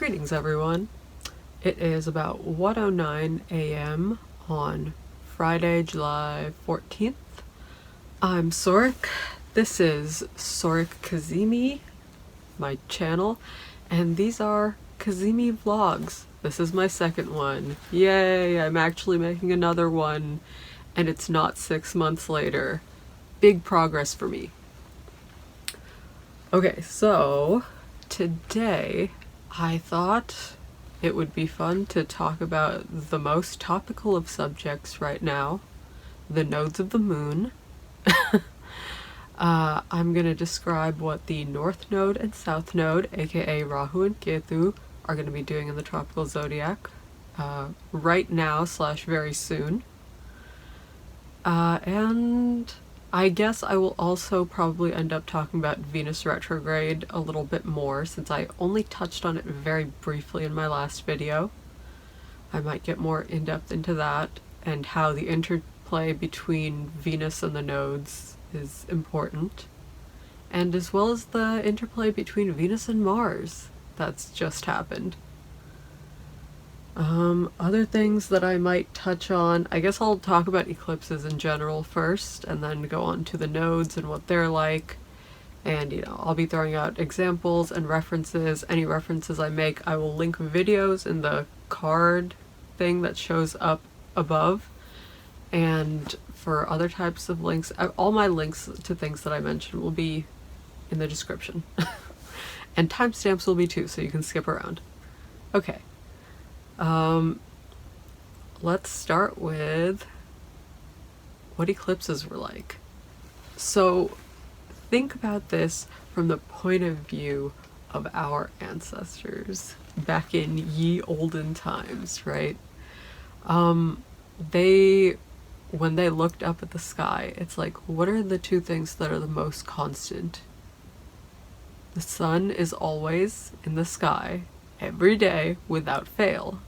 Greetings everyone. It is about 1:09 a.m. on Friday, July 14th. I'm Sorik. This is Sorik Cazimi, my channel, and these are Cazimi vlogs. This is my second one. Yay, I'm actually making another one, and it's not 6 months later. Big progress for me. Okay, so today I thought it would be fun to talk about the most topical of subjects right now, the nodes of the moon. I'm going to describe what the North Node and South Node, aka Rahu and Ketu, are going to be doing in the tropical zodiac right now / very soon. And I guess I will also probably end up talking about Venus retrograde a little bit more, since I only touched on it very briefly in my last video. I might get more in-depth into that, and how the interplay between Venus and the nodes is important, and as well as the interplay between Venus and Mars that's just happened. Other things that I might touch on, I guess I'll talk about eclipses in general first, and then go on to the nodes and what they're like. And, you know, I'll be throwing out examples and references. Any references I make, I will link videos in the card thing that shows up above. And for other types of links, all my links to things that I mentioned will be in the description. And timestamps will be too, so you can skip around. Okay. Let's start with what eclipses were like. So think about this from the point of view of our ancestors back in ye olden times, right? When they looked up at the sky, it's like, what are the two things that are the most constant? The sun is always in the sky every day without fail.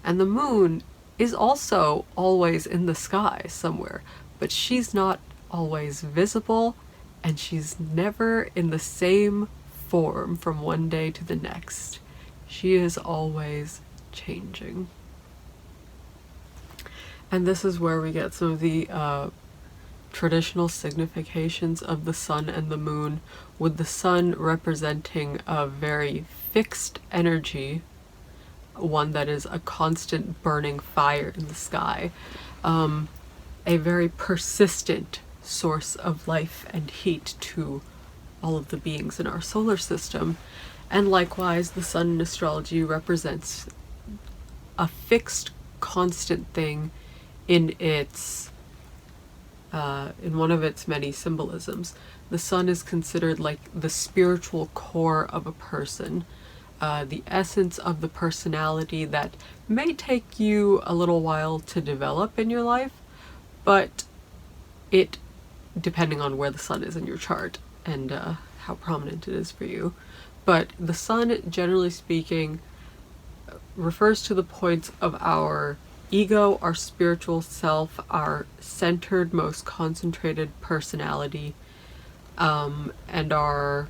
And the moon is also always in the sky somewhere, but she's not always visible, and she's never in the same form from one day to the next. She is always changing. And this is where we get some of the traditional significations of the sun and the moon, with the sun representing a very fixed energy, one that is a constant burning fire in the sky, a very persistent source of life and heat to all of the beings in our solar system. And likewise, the sun in astrology represents a fixed, constant thing in its in one of its many symbolisms. The sun is considered like the spiritual core of a person, the essence of the personality that may take you a little while to develop in your life, but it, depending on where the sun is in your chart and how prominent it is for you. But the sun, generally speaking, refers to the points of our ego, our spiritual self, our centered, most concentrated personality, and our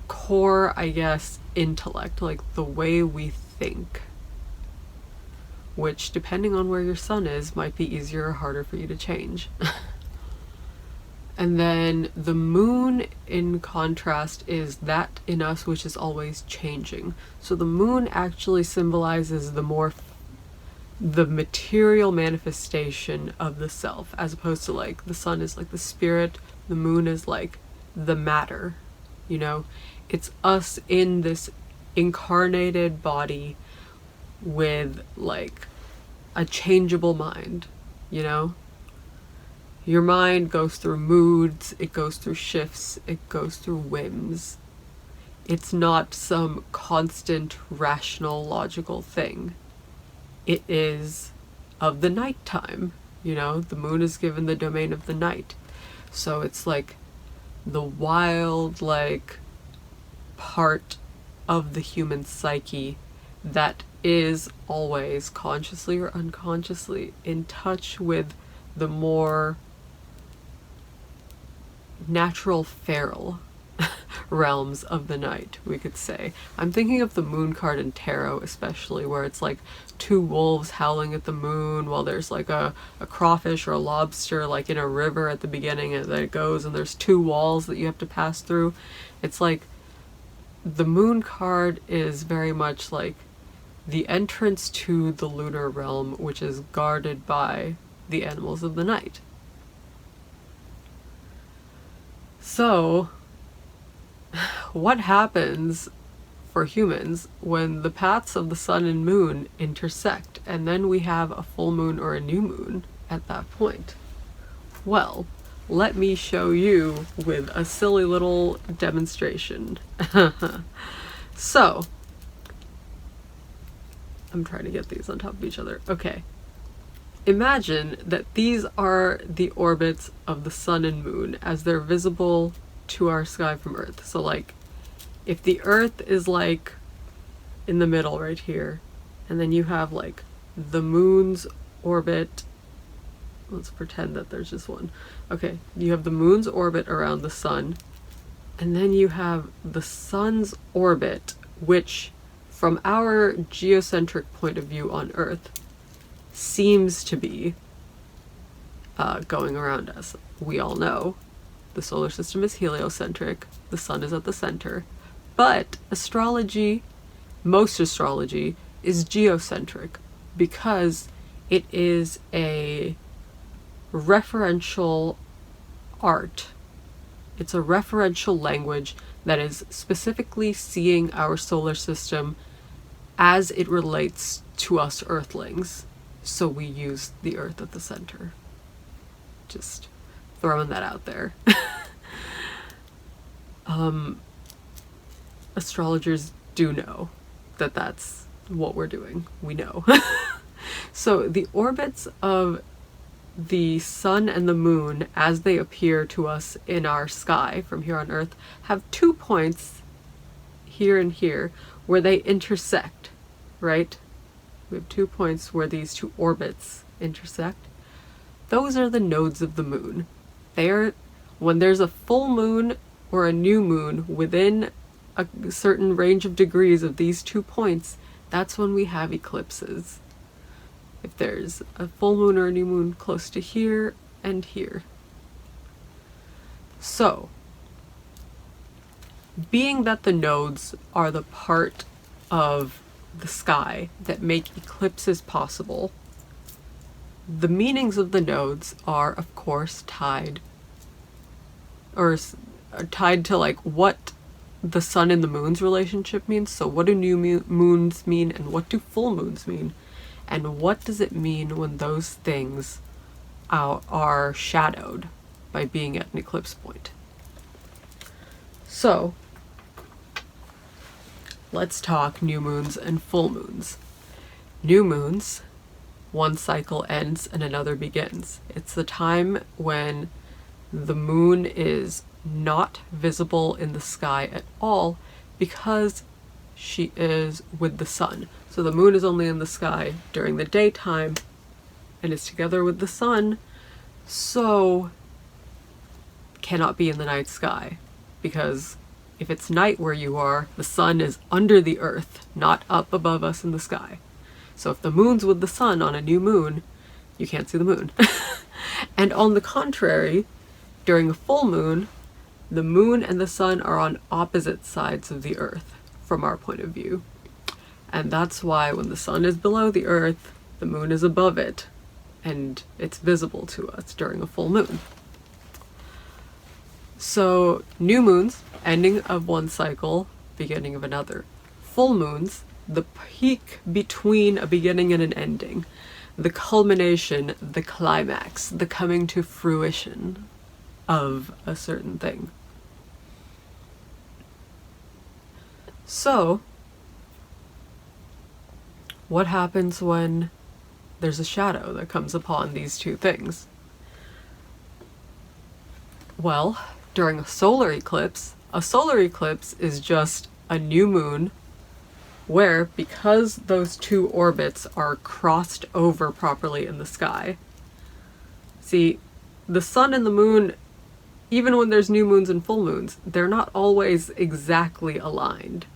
core, I guess, intellect, like the way we think, which, depending on where your sun is, might be easier or harder for you to change. And then the moon, in contrast, is that in us which is always changing. So the moon actually symbolizes the material manifestation of the self, as opposed to, like, the sun is like the spirit, the moon is like the matter, you know? It's us in this incarnated body with, like, a changeable mind, you know? Your mind goes through moods, it goes through shifts, it goes through whims. It's not some constant, rational, logical thing. It is of the nighttime, you know? The moon is given the domain of the night. So it's like the wild, like, part of the human psyche that is always, consciously or unconsciously, in touch with the more natural feral realms of the night, we could say. I'm thinking of the moon card in tarot especially, where it's like two wolves howling at the moon while there's like a crawfish or a lobster like in a river at the beginning, and then it goes and there's two walls that you have to pass through. It's like the moon card is very much like the entrance to the lunar realm, which is guarded by the animals of the night. So, what happens for humans when the paths of the sun and moon intersect, and then we have a full moon or a new moon at that point? Well, let me show you with a silly little demonstration. So, I'm trying to get these on top of each other. Okay. Imagine that these are the orbits of the sun and moon as they're visible to our sky from Earth. So like, if the Earth is like in the middle right here, and then you have like the moon's orbit, let's pretend that there's just one. Okay, you have the moon's orbit around the sun, and then you have the sun's orbit, which from our geocentric point of view on Earth seems to be going around us. We all know the solar system is heliocentric, the sun is at the center, but astrology, most astrology, is geocentric because it is a referential art. It's a referential language that is specifically seeing our solar system as it relates to us Earthlings. So we use the Earth at the center. Just throwing that out there. Astrologers do know that that's what we're doing. We know. So the orbits of the sun and the moon as they appear to us in our sky from here on Earth have 2 points here and here where they intersect, right? We have 2 points where these two orbits intersect. Those are the nodes of the moon. They are, when there's a full moon or a new moon within a certain range of degrees of these 2 points, that's when we have eclipses. If there's a full moon or a new moon close to here and here. So, being that the nodes are the part of the sky that make eclipses possible, the meanings of the nodes are, of course, tied to like what the sun and the moon's relationship means. So what do new moons mean, and what do full moons mean, and what does it mean when those things are shadowed by being at an eclipse point? So let's talk new moons and full moons. New moons, one cycle ends and another begins. It's the time when the moon is not visible in the sky at all because she is with the sun. So the moon is only in the sky during the daytime and is together with the sun, so cannot be in the night sky, because if it's night where you are, the sun is under the earth, not up above us in the sky. So if the moon's with the sun on a new moon, you can't see the moon. And on the contrary, during a full moon, the moon and the sun are on opposite sides of the earth from our point of view. And that's why when the sun is below the earth, the moon is above it, and it's visible to us during a full moon. So new moons, ending of one cycle, beginning of another. Full moons, the peak between a beginning and an ending, the culmination, the climax, the coming to fruition of a certain thing. So, what happens when there's a shadow that comes upon these two things? Well, during a solar eclipse is just a new moon where, because those two orbits are crossed over properly in the sky, see, the sun and the moon even when there's new moons and full moons, they're not always exactly aligned.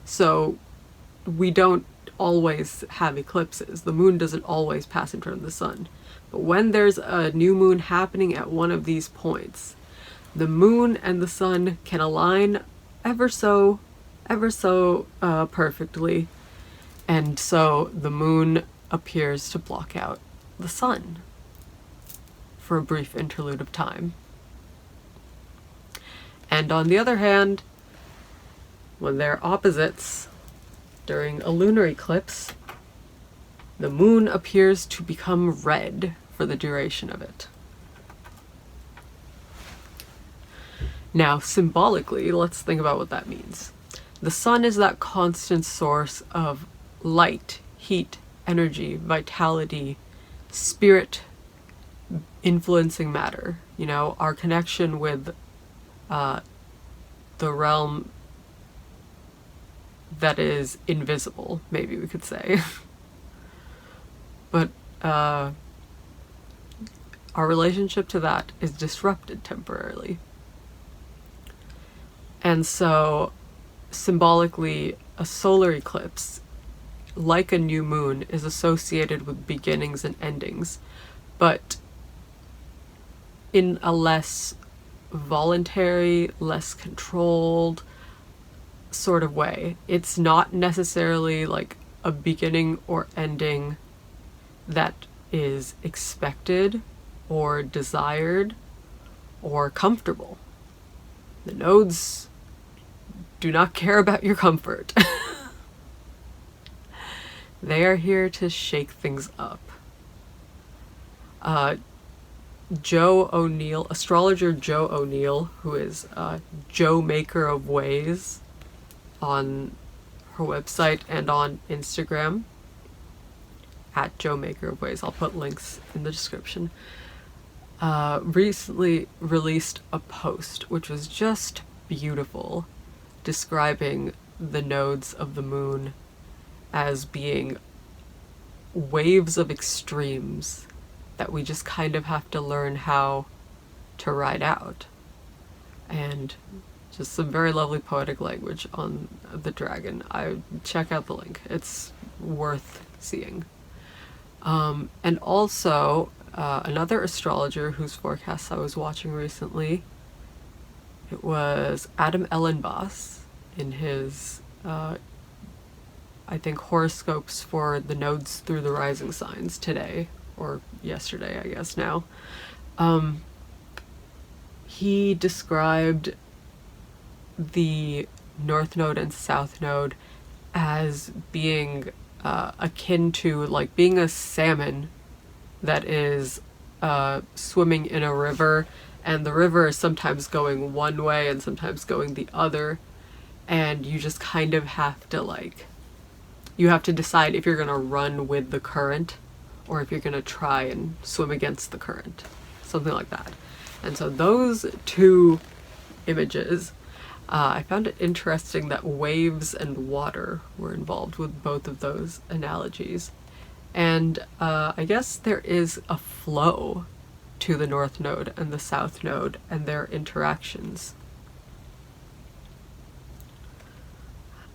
So we don't always have eclipses. The moon doesn't always pass in front of the sun. But when there's a new moon happening at one of these points, the moon and the sun can align ever so perfectly. And so the moon appears to block out the sun for a brief interlude of time. And on the other hand, when they're opposites during a lunar eclipse, the moon appears to become red for the duration of it. Now, symbolically, let's think about what that means. The sun is that constant source of light, heat, energy, vitality, spirit influencing matter. You know, our connection with the realm that is invisible, maybe we could say. But our relationship to that is disrupted temporarily. And so, symbolically, a solar eclipse, like a new moon, is associated with beginnings and endings, but in a less voluntary, less controlled sort of way. It's not necessarily like a beginning or ending that is expected or desired or comfortable. The nodes do not care about your comfort. They are here to shake things up. Joe O'Neill, astrologer Joe O'Neill, who is Joe Maker of Ways on her website and on Instagram, at Joe Maker of Ways. I'll put links in the description. Recently released a post which was just beautiful, describing the nodes of the moon as being waves of extremes that we just kind of have to learn how to ride out. And just some very lovely poetic language on the dragon. Check out the link. It's worth seeing. And also, another astrologer whose forecasts I was watching recently, it was Adam Ellenboss in his, I think, horoscopes for the nodes through the rising signs today, or yesterday, I guess now. He described the North Node and South Node as being akin to like being a salmon that is swimming in a river, and the river is sometimes going one way and sometimes going the other, and you just kind of have to you have to decide if you're going to run with the current or if you're going to try and swim against the current, something like that. And so those two images, I found it interesting that waves and water were involved with both of those analogies. And I guess there is a flow to the North Node and the South Node and their interactions.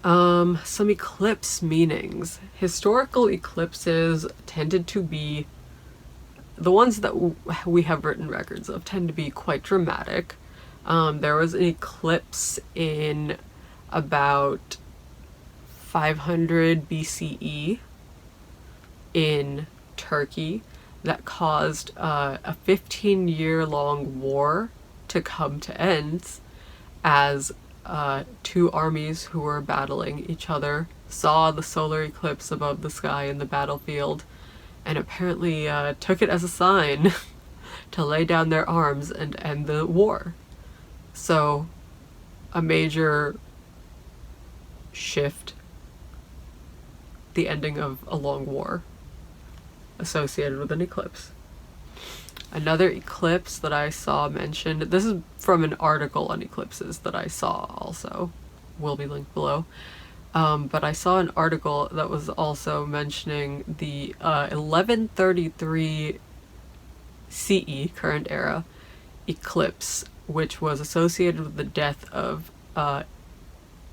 Some eclipse meanings. Historical eclipses tended to be, the ones that we have written records of tend to be quite dramatic. There was an eclipse in about 500 BCE in Turkey that caused a 15-year-long war to come to end, as two armies who were battling each other saw the solar eclipse above the sky in the battlefield and apparently took it as a sign to lay down their arms and end the war. So, a major shift, the ending of a long war associated with an eclipse. Another eclipse that I saw mentioned, this is from an article on eclipses that I saw also, will be linked below, but I saw an article that was also mentioning the 1133 CE, current era, eclipse, which was associated with the death of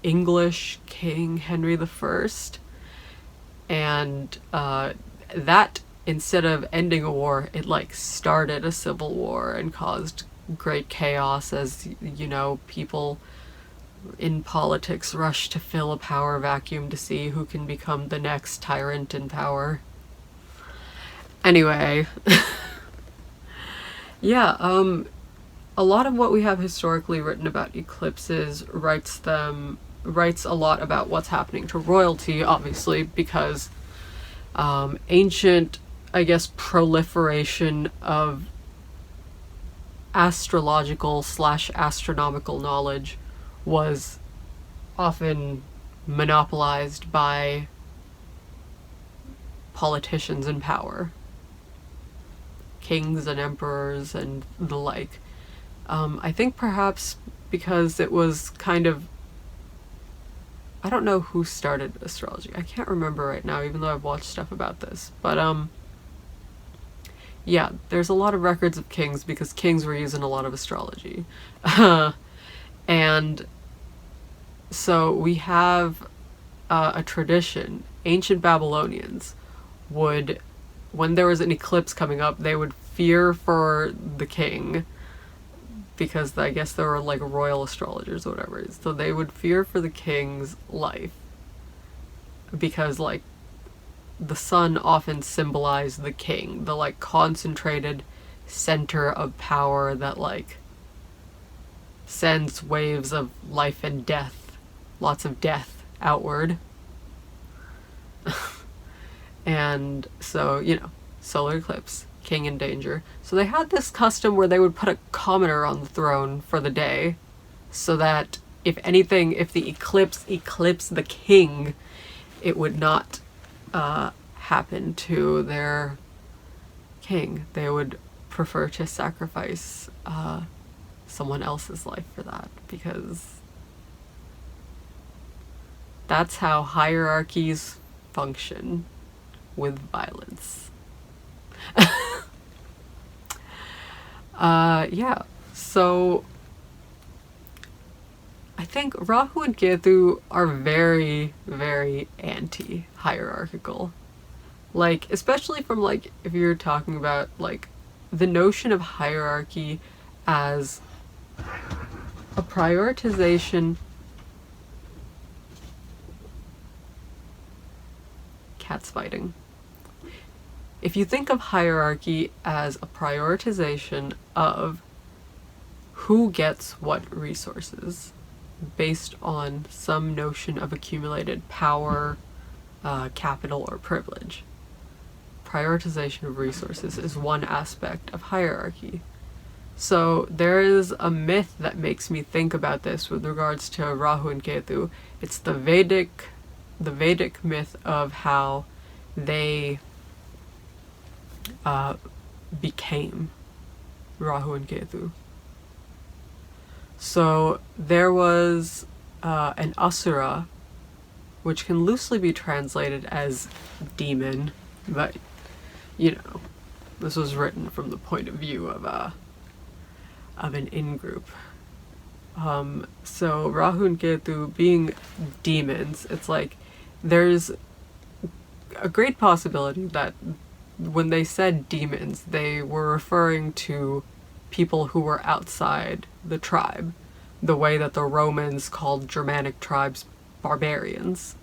English King Henry I. And that, instead of ending a war, it like started a civil war and caused great chaos as, you know, people in politics rush to fill a power vacuum to see who can become the next tyrant in power. Anyway, yeah, a lot of what we have historically written about eclipses writes a lot about what's happening to royalty, obviously, because ancient, I guess, proliferation of astrological / astronomical knowledge was often monopolized by politicians in power, kings and emperors and the like. I think perhaps because it was kind of, I don't know who started astrology. I can't remember right now, even though I've watched stuff about this. But yeah, there's a lot of records of kings because kings were using a lot of astrology. And so we have a tradition. Ancient Babylonians would, when there was an eclipse coming up, they would fear for the king, because I guess there were like royal astrologers or whatever. So they would fear for the king's life because like the sun often symbolized the king, the like concentrated center of power that like sends waves of life and death, lots of death outward. And so, you know, solar eclipse, king in danger. So they had this custom where they would put a commoner on the throne for the day, so that if anything, if the eclipse eclipsed the king, it would not happen to their king. They would prefer to sacrifice someone else's life for that, because that's how hierarchies function, with violence. Yeah, so I think Rahu and Ketu are very, very anti-hierarchical. Like, especially from, like, if you're talking about, like, the notion of hierarchy as a prioritization. Cats fighting. If you think of hierarchy as a prioritization of who gets what resources based on some notion of accumulated power, capital, or privilege. Prioritization of resources is one aspect of hierarchy. So there is a myth that makes me think about this with regards to Rahu and Ketu. It's the Vedic myth of how they became Rahu and Ketu. So there was an asura, which can loosely be translated as demon, but you know, this was written from the point of view of an in-group. So Rahu and Ketu being demons, it's like there's a great possibility that when they said demons, they were referring to people who were outside the tribe, the way that the Romans called Germanic tribes barbarians.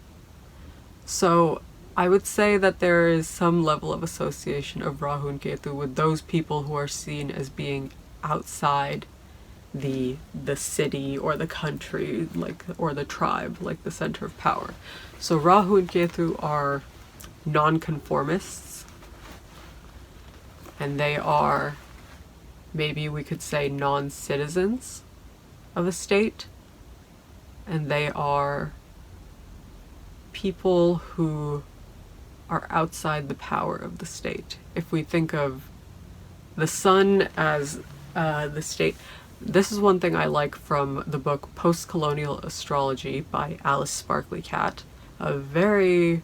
So I would say that there is some level of association of Rahu and Ketu with those people who are seen as being outside the city or the country, like, or the tribe, like the center of power. So Rahu and Ketu are nonconformists, and they are, maybe we could say, non-citizens of a state, and they are people who are outside the power of the state. If we think of the sun as the state, this is one thing I like from the book Post-Colonial Astrology by Alice Sparkley Cat, a very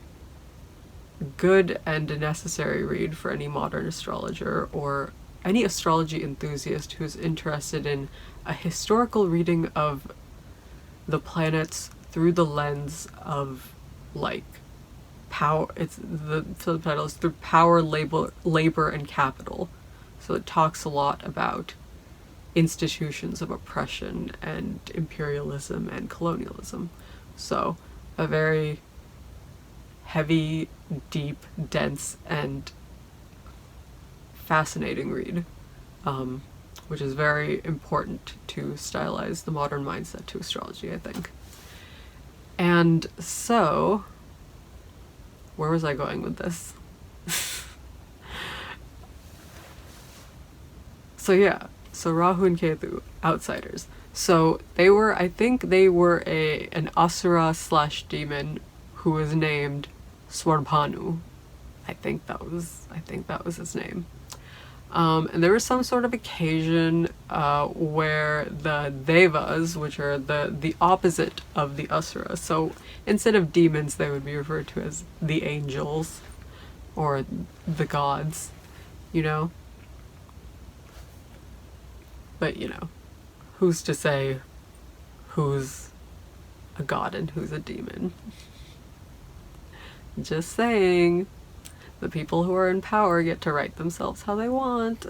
good and necessary read for any modern astrologer or any astrology enthusiast who's interested in a historical reading of the planets through the lens of like power. It's the subtitle is through power, labor and capital. So it talks a lot about institutions of oppression and imperialism and colonialism. So a very heavy, deep, dense, and fascinating read, which is very important to stylize the modern mindset to astrology, I think. And so, where was I going with this? So yeah, so Rahu and Ketu, outsiders. So they were, I think they were an asura / demon who was named Svarbhānu. I think that was his name. And there was some sort of occasion where the devas, which are the opposite of the asura, so instead of demons, they would be referred to as the angels or the gods, you know. But you know, who's to say who's a god and who's a demon? Just saying. The people who are in power get to write themselves how they want.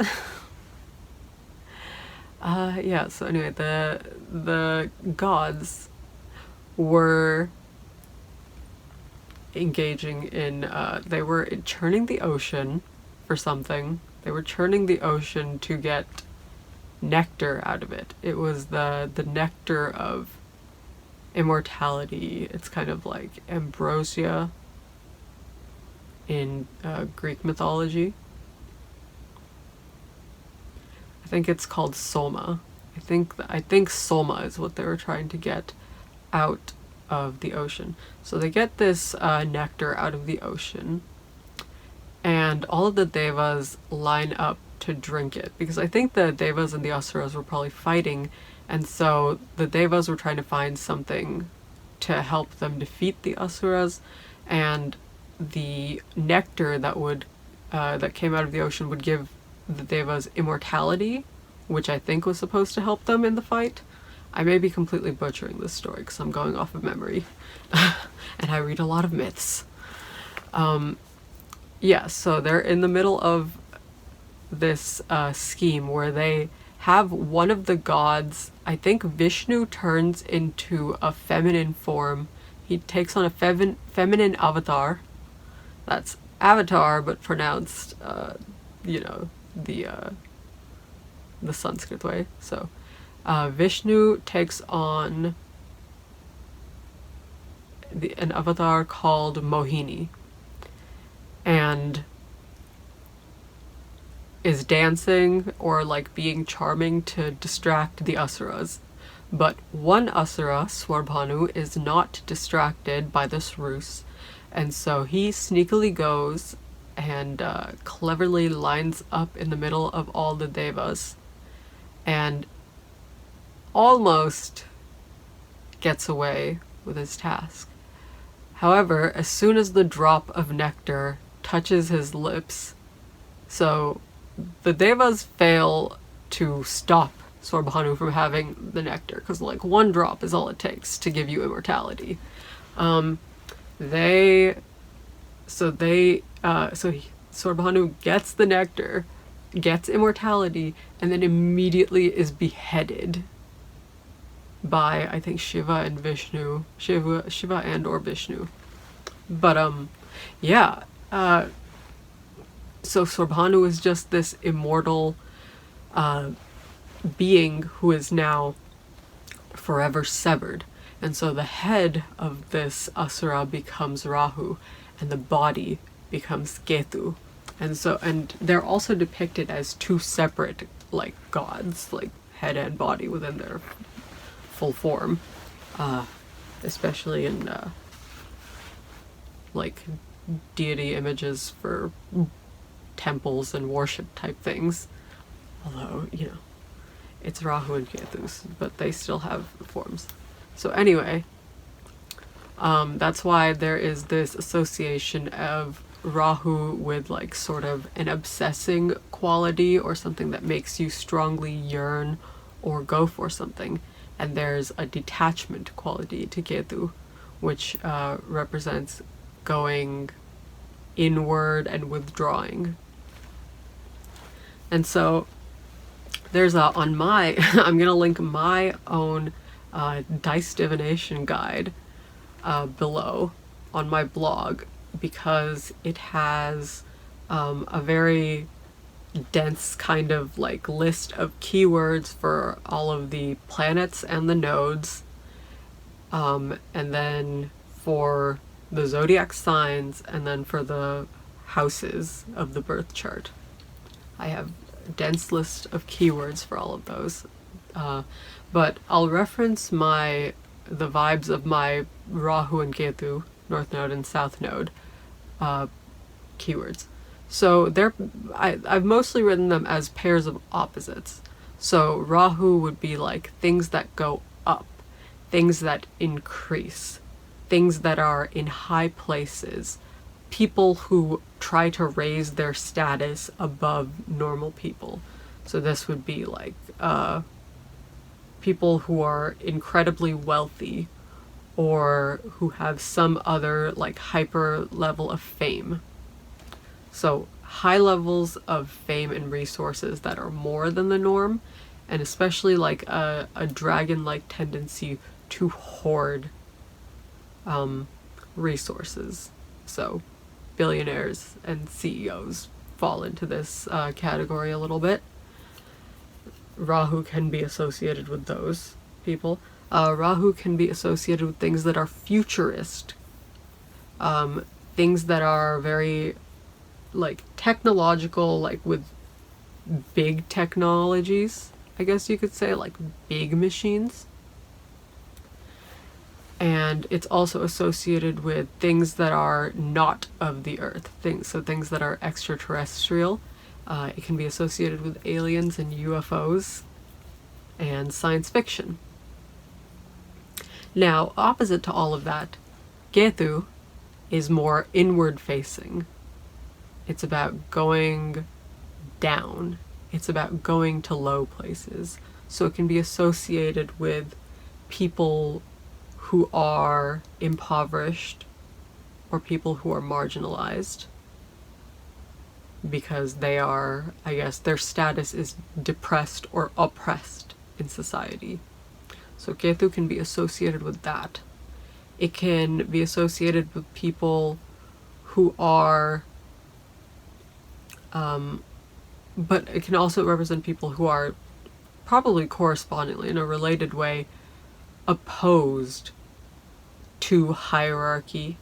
Yeah, so anyway, the gods were engaging in, they were churning the ocean for something. They were churning the ocean to get nectar out of it. It was the nectar of immortality. It's kind of like ambrosia in Greek mythology. I think it's called soma. I think soma is what they were trying to get out of the ocean. So they get this nectar out of the ocean, and all of the devas line up to drink it, because I think the devas and the asuras were probably fighting, and so the devas were trying to find something to help them defeat the asuras, and the nectar that came out of the ocean would give the devas immortality, which I think was supposed to help them in the fight. I may be completely butchering this story because I'm going off of memory, and I read a lot of myths. Yeah, so they're in the middle of this scheme where they have one of the gods, I think Vishnu, turns into a feminine form. He takes on a feminine avatar. That's avatar, but pronounced, you know, the Sanskrit way. So Vishnu takes on an avatar called Mohini, and is dancing or like being charming to distract the asuras. But one asura, Svarbhānu, is not distracted by this ruse, and so he sneakily goes and cleverly lines up in the middle of all the devas and almost gets away with his task. However, as soon as the drop of nectar touches his lips, so the devas fail to stop Svarbhānu from having the nectar, because like one drop is all it takes to give you immortality. Svarbhānu gets the nectar, gets immortality, and then immediately is beheaded by, I think, Shiva and Vishnu. Shiva and or Vishnu. But yeah. So Svarbhānu is just this immortal being who is now forever severed. And so the head of this asura becomes Rahu, and the body becomes Ketu. And they're also depicted as two separate like gods, like head and body within their full form, especially in like deity images for temples and worship type things. Although, you know, it's Rahu and Ketu, but they still have forms. So anyway, that's why there is this association of Rahu with like sort of an obsessing quality or something that makes you strongly yearn or go for something. And there's a detachment quality to Ketu, which represents going inward and withdrawing. And so there's on my, I'm going to link my own dice divination guide below on my blog, because it has a very dense kind of like list of keywords for all of the planets and the nodes, and then for the zodiac signs, and then for the houses of the birth chart. I have a dense list of keywords for all of those, but I'll reference the vibes of my Rahu and Ketu, North Node and South Node, keywords. So I've mostly written them as pairs of opposites. So Rahu would be like things that go up, things that increase, things that are in high places, people who try to raise their status above normal people. So this would be like people who are incredibly wealthy, or who have some other like hyper level of fame. So high levels of fame and resources that are more than the norm, and especially like a dragon-like tendency to hoard resources. So billionaires and CEOs fall into this category a little bit. Rahu can be associated with those people. Rahu can be associated with things that are futurist, things that are very like technological, like with big technologies, I guess you could say, like big machines. And it's also associated with things that are not of the earth, things that are extraterrestrial. It can be associated with aliens and UFOs and science fiction. Now, opposite to all of that, Ketu is more inward facing. It's about going down. It's about going to low places. So it can be associated with people who are impoverished, or people who are marginalized, because they are, I guess, their status is depressed or oppressed in society. So Ketu can be associated with that. It can be associated with people who are, but it can also represent people who are probably correspondingly, in a related way, opposed to hierarchy,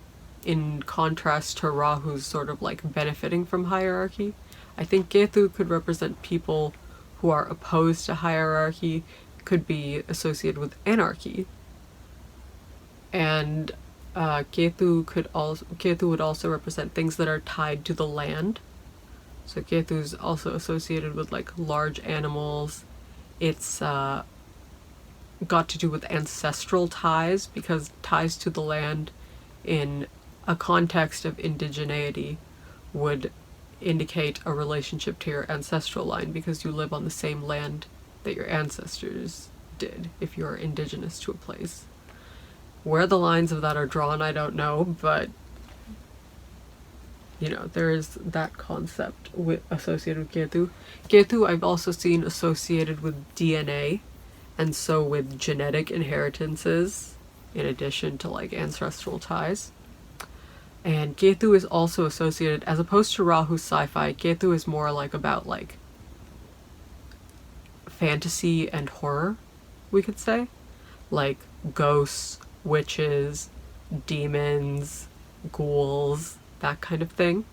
in contrast to Rahu's sort of like benefiting from hierarchy. I think Ketu could represent people who are opposed to hierarchy, could be associated with anarchy. And Ketu would also represent things that are tied to the land. So Ketu is also associated with like large animals. It's got to do with ancestral ties, because ties to the land in a context of indigeneity would indicate a relationship to your ancestral line, because you live on the same land that your ancestors did if you're indigenous to a place. Where the lines of that are drawn, I don't know, but you know, there is that concept associated with Ketu. Ketu I've also seen associated with DNA, and so with genetic inheritances, in addition to like ancestral ties. And Ketu is also associated, as opposed to Rahu's sci-fi, Ketu is more like about like fantasy and horror, we could say. Like ghosts, witches, demons, ghouls, that kind of thing.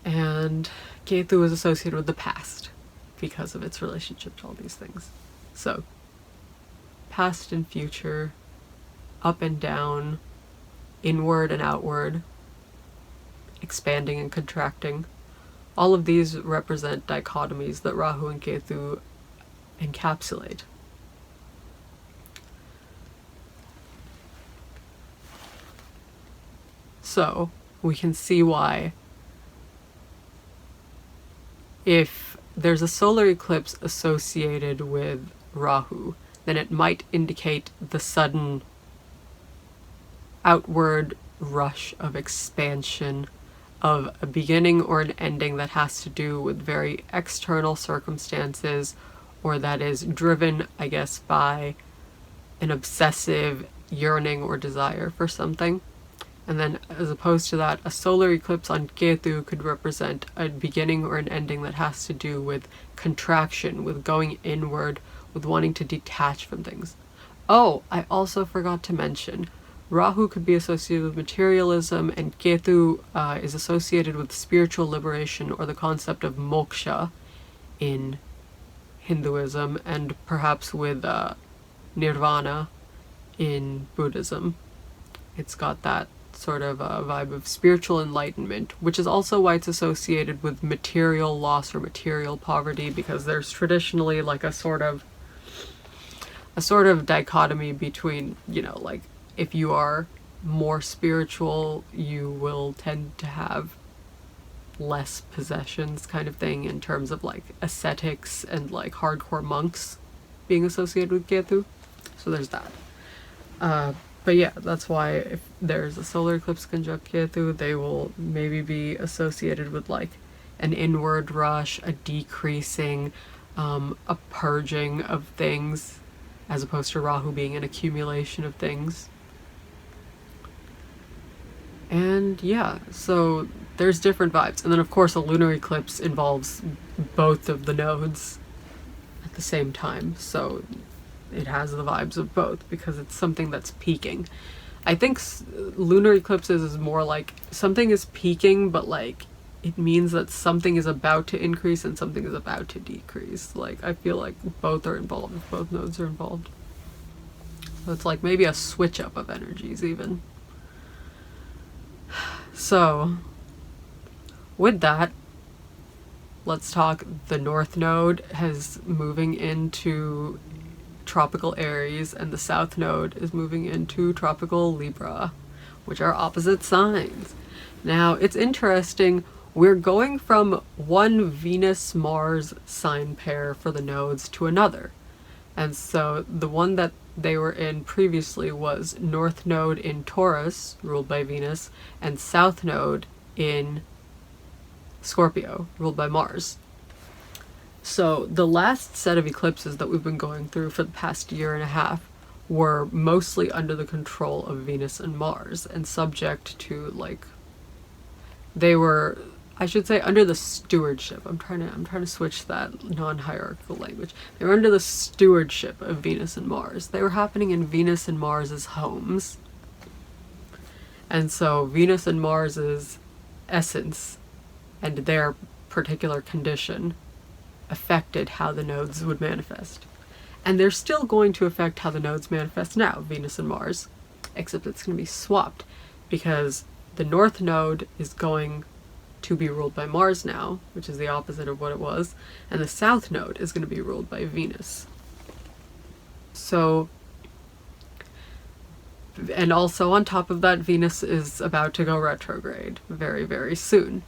And Ketu is associated with the past because of its relationship to all these things. So, past and future, up and down, inward and outward, expanding and contracting. All of these represent dichotomies that Rahu and Ketu encapsulate. So we can see why, if there's a solar eclipse associated with Rahu, then it might indicate the sudden outward rush of expansion of a beginning or an ending that has to do with very external circumstances, or that is driven, I guess, by an obsessive yearning or desire for something. And then, as opposed to that, a solar eclipse on Ketu could represent a beginning or an ending that has to do with contraction, with going inward, with wanting to detach from things. Oh, I also forgot to mention, Rahu could be associated with materialism, and Ketu is associated with spiritual liberation, or the concept of moksha in Hinduism, and perhaps with nirvana in Buddhism. It's got that sort of a vibe of spiritual enlightenment, which is also why it's associated with material loss or material poverty, because there's traditionally like a sort of dichotomy between, you know, like, if you are more spiritual, you will tend to have less possessions, kind of thing, in terms of like ascetics and like hardcore monks being associated with Ketu. So there's that. But yeah, that's why if there's a solar eclipse conjunct Ketu, they will maybe be associated with like an inward rush, a decreasing, a purging of things, as opposed to Rahu being an accumulation of things. And yeah, so there's different vibes. And then of course a lunar eclipse involves both of the nodes at the same time. So it has the vibes of both because it's something that's peaking. I think lunar eclipses is more like something is peaking, but like it means that something is about to increase and something is about to decrease. Like I feel like both are involved, if both nodes are involved. So it's like maybe a switch up of energies even. So with that, let's talk. The North Node is moving into tropical Aries, and the South Node is moving into tropical Libra, which are opposite signs. Now, it's interesting. We're going from one Venus-Mars sign pair for the nodes to another. And so the one that they were in previously was North Node in Taurus, ruled by Venus, and South Node in Scorpio, ruled by Mars. So the last set of eclipses that we've been going through for the past year and a half were mostly under the control of Venus and Mars, and subject to like, they were, I should say, under the stewardship. I'm trying to switch that non-hierarchical language. They were under the stewardship of Venus and Mars. They were happening in Venus and Mars's homes. And so Venus and Mars's essence and their particular condition affected how the nodes would manifest. And they're still going to affect how the nodes manifest now, Venus and Mars, except it's going to be swapped, because the North Node is going to be ruled by Mars now, which is the opposite of what it was, and the South Node is going to be ruled by Venus. So, and also on top of that, Venus is about to go retrograde very, very soon.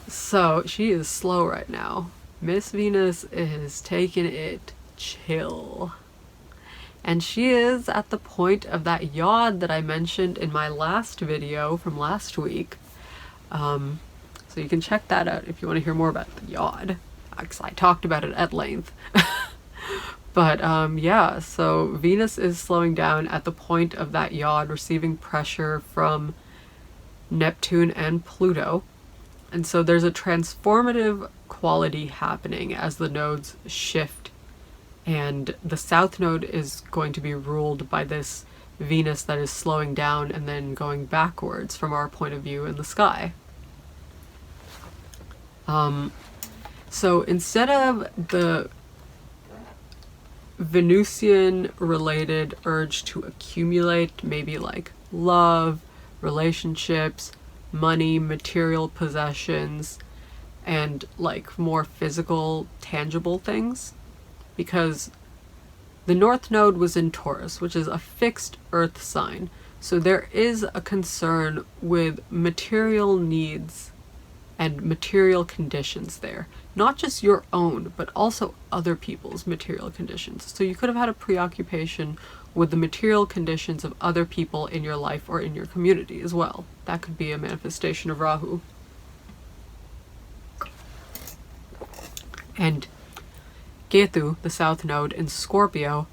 So she is slow right now. Miss Venus is taking it chill. And she is at the point of that yod that I mentioned in my last video from last week. So you can check that out if you want to hear more about the yod, because I talked about it at length. But yeah, so Venus is slowing down at the point of that yod, receiving pressure from Neptune and Pluto. And so there's a transformative quality happening as the nodes shift, and the South Node is going to be ruled by this Venus that is slowing down and then going backwards from our point of view in the sky. So instead of the Venusian related urge to accumulate, maybe like love, relationships, money, material possessions, and like more physical, tangible things, because the North Node was in Taurus, which is a fixed earth sign. So there is a concern with material needs and material conditions there. Not just your own, but also other people's material conditions. So you could have had a preoccupation with the material conditions of other people in your life or in your community as well. That could be a manifestation of Rahu. And Ketu, the south node in Scorpio,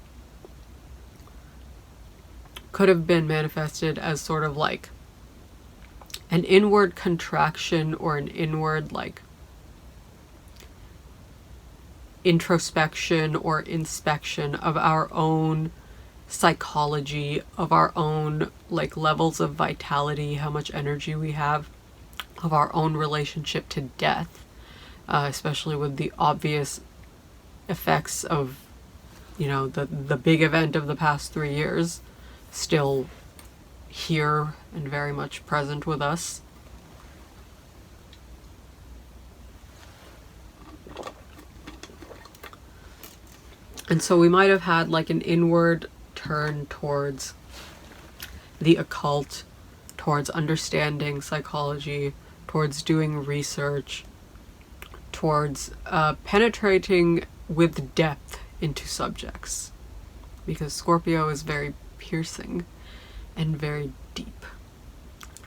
could have been manifested as sort of like an inward contraction or an inward like introspection or inspection of our own psychology, of our own like levels of vitality, how much energy we have, of our own relationship to death, especially with the obvious effects of, you know, the big event of the past 3 years still here and very much present with us. And so we might have had like an inward turn towards the occult, towards understanding psychology, towards doing research, towards penetrating with depth into subjects. Because Scorpio is very piercing and very deep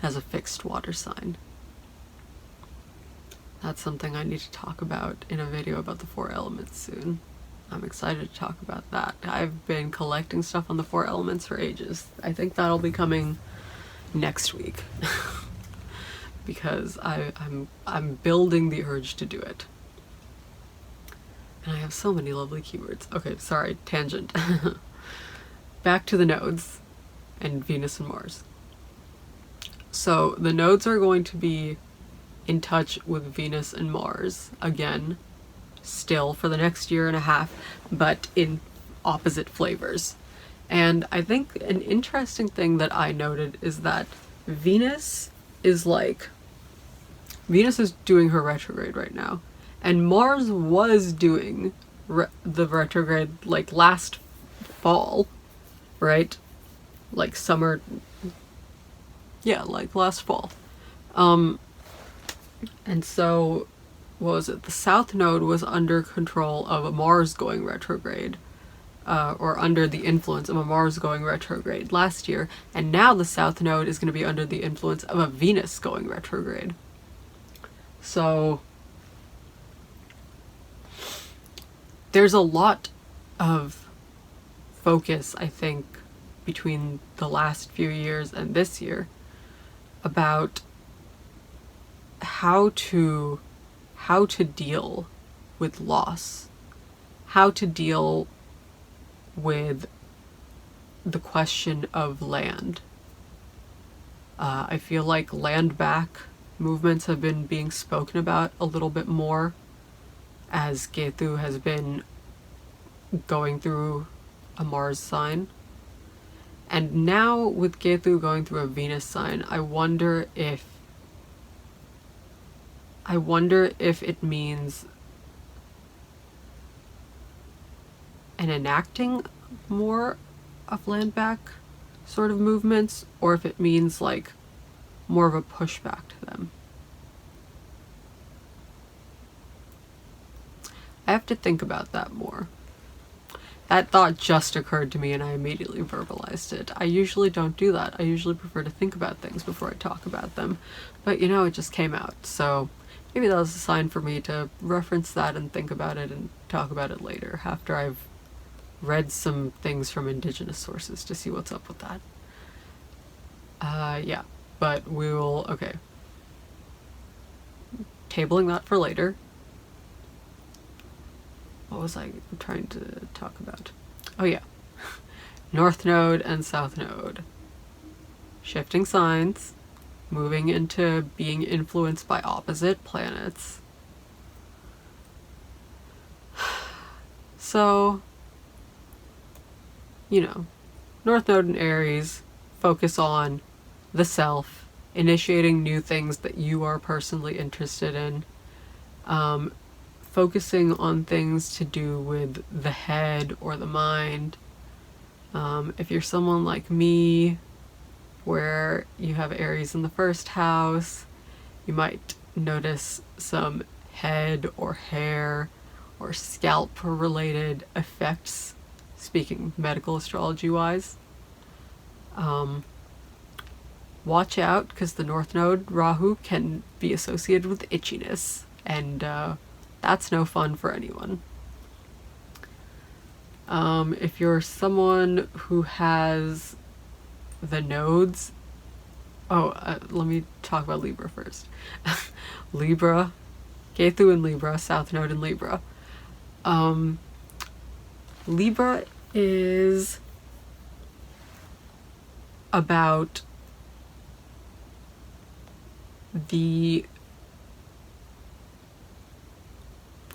as a fixed water sign. That's something I need to talk about in a video about the 4 elements soon. I'm excited to talk about that. I've been collecting stuff on the 4 elements for ages. I think that'll be coming next week because I'm building the urge to do it. And I have so many lovely keywords. Okay, sorry, tangent. Back to the nodes and Venus and Mars. So the nodes are going to be in touch with Venus and Mars again, still for the next 1.5 years, but in opposite flavors. And I think an interesting thing that I noted is that Venus is doing her retrograde right now, and Mars was doing the retrograde like last fall, right? Like summer, yeah, like last fall. And so, what was it? The South Node was under control of a Mars going retrograde, or under the influence of a Mars going retrograde last year, and now the South Node is going to be under the influence of a Venus going retrograde. So, there's a lot of focus, I think, between the last few years and this year about how to deal with loss, how to deal with the question of land. I feel like land back movements have been being spoken about a little bit more as Ketu has been going through a Mars sign. And now with Ketu going through a Venus sign, I wonder if it means an enacting more of land back sort of movements, or if it means like more of a pushback to them. I have to think about that more. That thought just occurred to me and I immediately verbalized it. I usually don't do that. I usually prefer to think about things before I talk about them. But you know, it just came out. So maybe that was a sign for me to reference that and think about it and talk about it later after I've read some things from indigenous sources to see what's up with that. Yeah, but we will, okay. Tabling that for later. What was I trying to talk about? Oh yeah, North Node and South Node. Shifting signs, moving into being influenced by opposite planets. So, you know, North Node and Aries focus on the self, initiating new things that you are personally interested in, focusing on things to do with the head or the mind. If you're someone like me, where you have Aries in the first house. You might notice some head or hair or scalp related effects, speaking medical astrology wise. Watch out, because the North Node Rahu can be associated with itchiness, and that's no fun for anyone. If you're someone who has the nodes, let me talk about Libra first. Libra, Ketu in Libra, South Node in Libra. Libra is about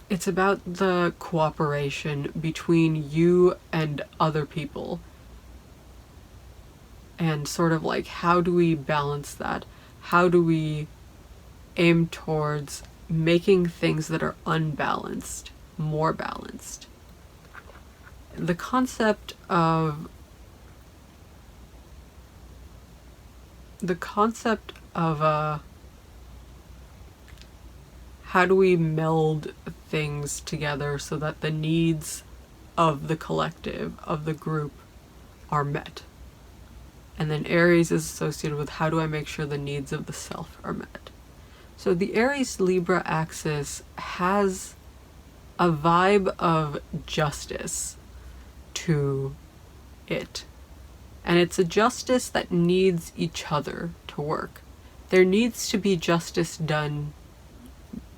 it's about the cooperation between you and other people, and sort of like, how do we balance that? How do we aim towards making things that are unbalanced more balanced? The concept of how do we meld things together so that the needs of the collective, of the group, are met. And then Aries is associated with, how do I make sure the needs of the self are met? So the Aries-Libra axis has a vibe of justice to it. And it's a justice that needs each other to work. There needs to be justice done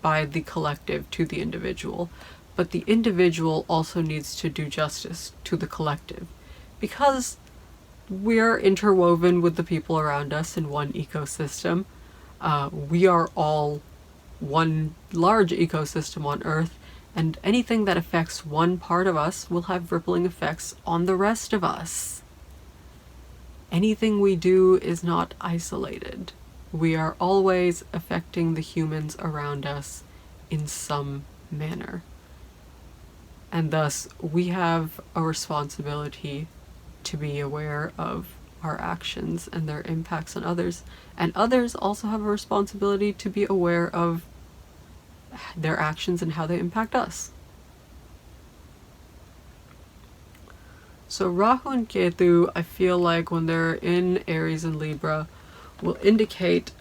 by the collective to the individual, but the individual also needs to do justice to the collective, because we are interwoven with the people around us in one ecosystem. We are all one large ecosystem on Earth, and anything that affects one part of us will have rippling effects on the rest of us. Anything we do is not isolated. We are always affecting the humans around us in some manner. And thus, we have a responsibility to be aware of our actions and their impacts on others. And others also have a responsibility to be aware of their actions and how they impact us. So Rahu and Ketu, I feel like when they're in Aries and Libra, will indicate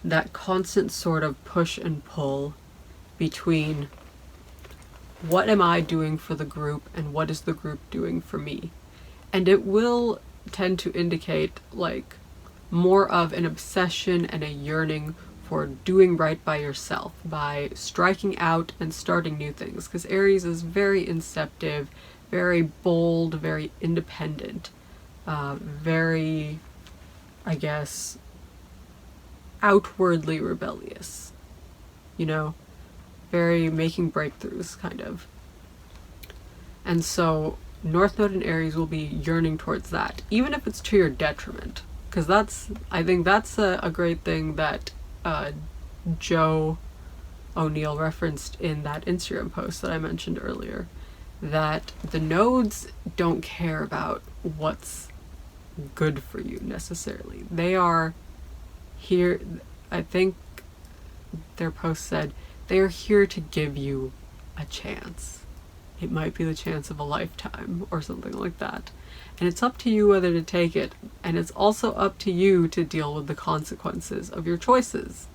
that constant sort of push and pull between what am I doing for the group and what is the group doing for me. And it will tend to indicate like more of an obsession and a yearning for doing right by yourself, by striking out and starting new things, because Aries is very inceptive, very bold, very independent, very, I guess, outwardly rebellious, you know, very making breakthroughs, kind of. And so North Node in Aries will be yearning towards that, even if it's to your detriment, because I think that's a great thing that Joe O'Neill referenced in that Instagram post that I mentioned earlier, that the nodes don't care about what's good for you necessarily. They are here, I think their post said, they are here to give you a chance. It might be the chance of a lifetime or something like that. And it's up to you whether to take it, and it's also up to you to deal with the consequences of your choices.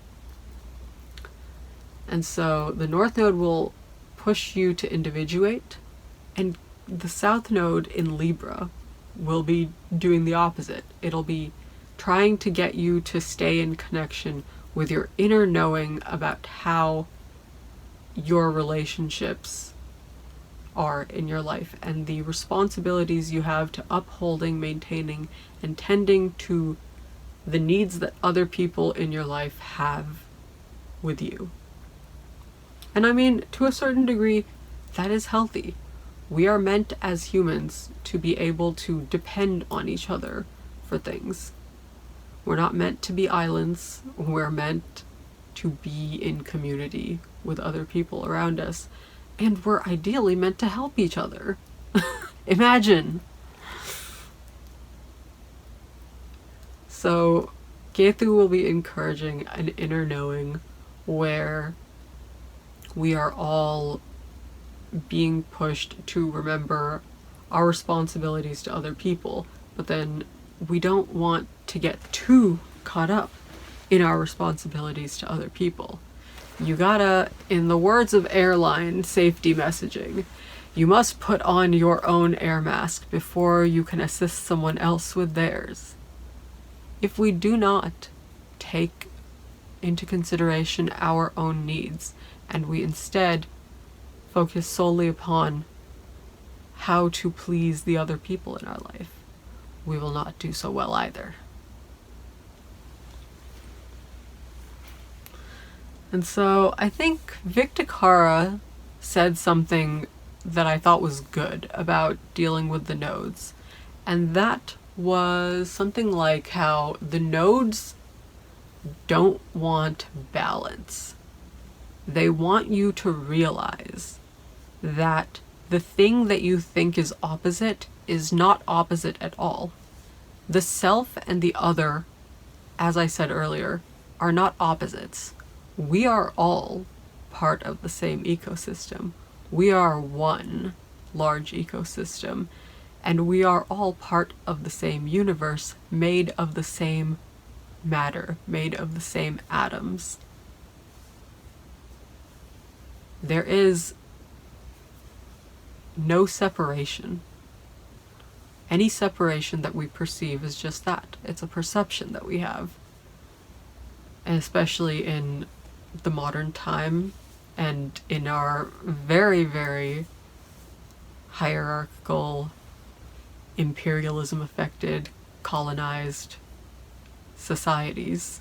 And so the North Node will push you to individuate, and the South Node in Libra will be doing the opposite. It'll be trying to get you to stay in connection with your inner knowing about how your relationships are in your life and the responsibilities you have to upholding, maintaining, and tending to the needs that other people in your life have with you. And I mean, to a certain degree, that is healthy. We are meant as humans to be able to depend on each other for things. We're not meant to be islands. We're meant to be in community with other people around us. And we're ideally meant to help each other. Imagine. So Ketu will be encouraging an inner knowing where we are all being pushed to remember our responsibilities to other people, but then we don't want to get too caught up in our responsibilities to other people. You gotta, in the words of airline safety messaging, you must put on your own air mask before you can assist someone else with theirs. If we do not take into consideration our own needs, and we instead focus solely upon how to please the other people in our life, we will not do so well either. And so I think Victakara said something that I thought was good about dealing with the nodes. And that was something like how the nodes don't want balance. They want you to realize that the thing that you think is opposite is not opposite at all. The self and the other, as I said earlier, are not opposites. We are all part of the same ecosystem. We are one large ecosystem, and we are all part of the same universe, made of the same matter, made of the same atoms. There is no separation. Any separation that we perceive is just that. It's a perception that we have. And especially in the modern time and in our very, very hierarchical, imperialism affected, colonized societies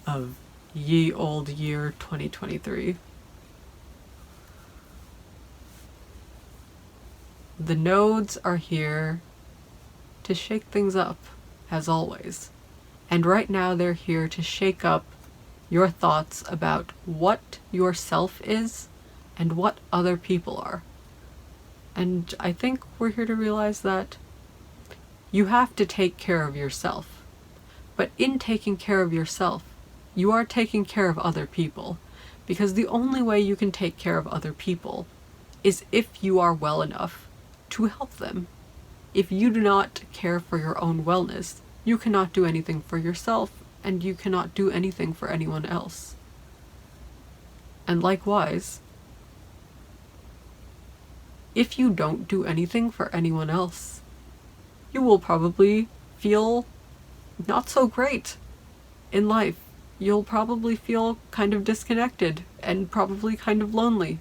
of ye old year 2023. The nodes are here to shake things up, as always. And right now they're here to shake up your thoughts about what yourself is and what other people are. And I think we're here to realize that you have to take care of yourself. But in taking care of yourself, you are taking care of other people. Because the only way you can take care of other people is if you are well enough to help them. If you do not care for your own wellness, you cannot do anything for yourself, and you cannot do anything for anyone else. And likewise, if you don't do anything for anyone else, you will probably feel not so great in life. You'll probably feel kind of disconnected and probably kind of lonely.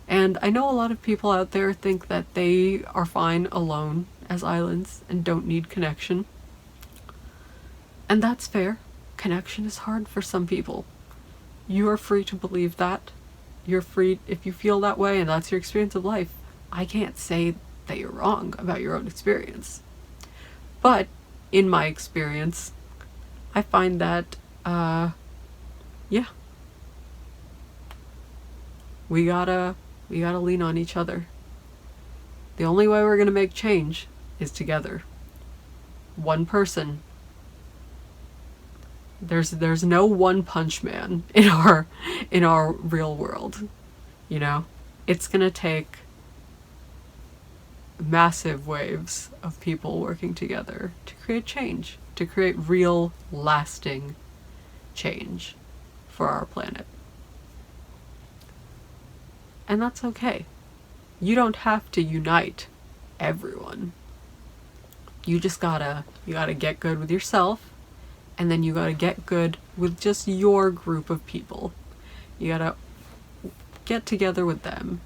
And I know a lot of people out there think that they are fine alone as islands and don't need connection. And that's fair. Connection is hard for some people. You are free to believe that. You're free if you feel that way and that's your experience of life. I can't say that you're wrong about your own experience. But in my experience, I find that, we gotta lean on each other. The only way we're gonna make change is together. One person. There's no one punch man in our real world. You know? It's gonna take massive waves of people working together to create change, to create real, lasting change for our planet. And that's okay. You don't have to unite everyone. You just gotta get good with yourself, and then you gotta get good with just your group of people. You gotta get together with them,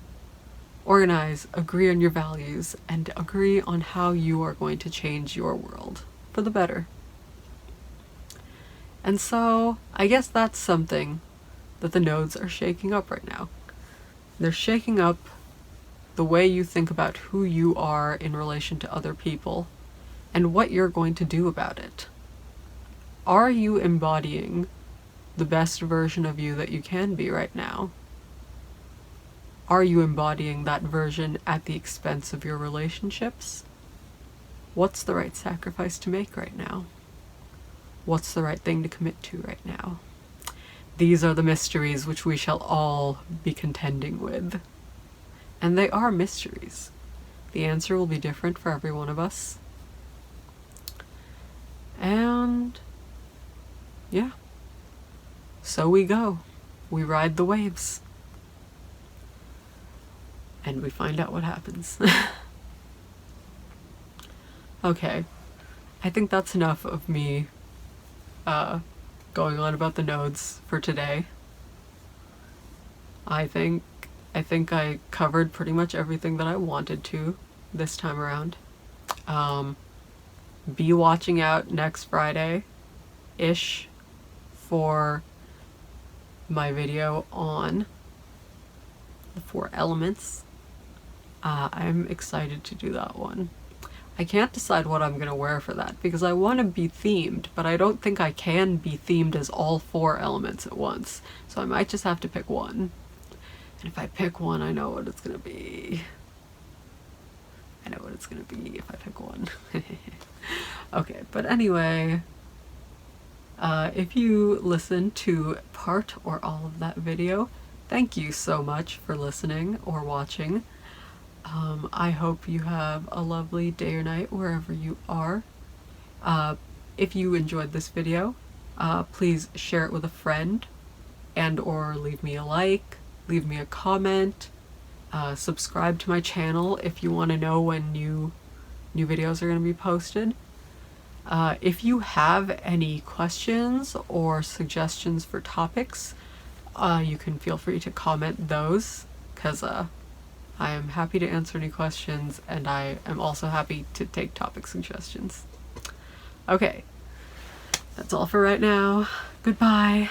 organize, agree on your values, and agree on how you are going to change your world for the better. And so, I guess that's something that the nodes are shaking up right now. They're shaking up the way you think about who you are in relation to other people and what you're going to do about it. Are you embodying the best version of you that you can be right now? Are you embodying that version at the expense of your relationships? What's the right sacrifice to make right now? What's the right thing to commit to right now? These are the mysteries which we shall all be contending with. And they are mysteries. The answer will be different for every one of us. And yeah, so we go. We ride the waves. And we find out what happens. Okay, I think that's enough of me going on about the nodes for today. I think I covered pretty much everything that I wanted to this time around. Be watching out next Friday-ish for my video on the 4 elements. I'm excited to do that one. I can't decide what I'm gonna wear for that because I want to be themed, but I don't think I can be themed as all 4 elements at once. So I might just have to pick one. And if I pick one, I know what it's gonna be. I know what it's gonna be if I pick one. Okay, but anyway, if you listened to part or all of that video, thank you so much for listening or watching. I hope you have a lovely day or night wherever you are. If you enjoyed this video, please share it with a friend and or leave me a like, leave me a comment, subscribe to my channel if you want to know when new videos are going to be posted. If you have any questions or suggestions for topics, you can feel free to comment those, because I am happy to answer any questions, and I am also happy to take topic suggestions. Okay, that's all for right now. Goodbye.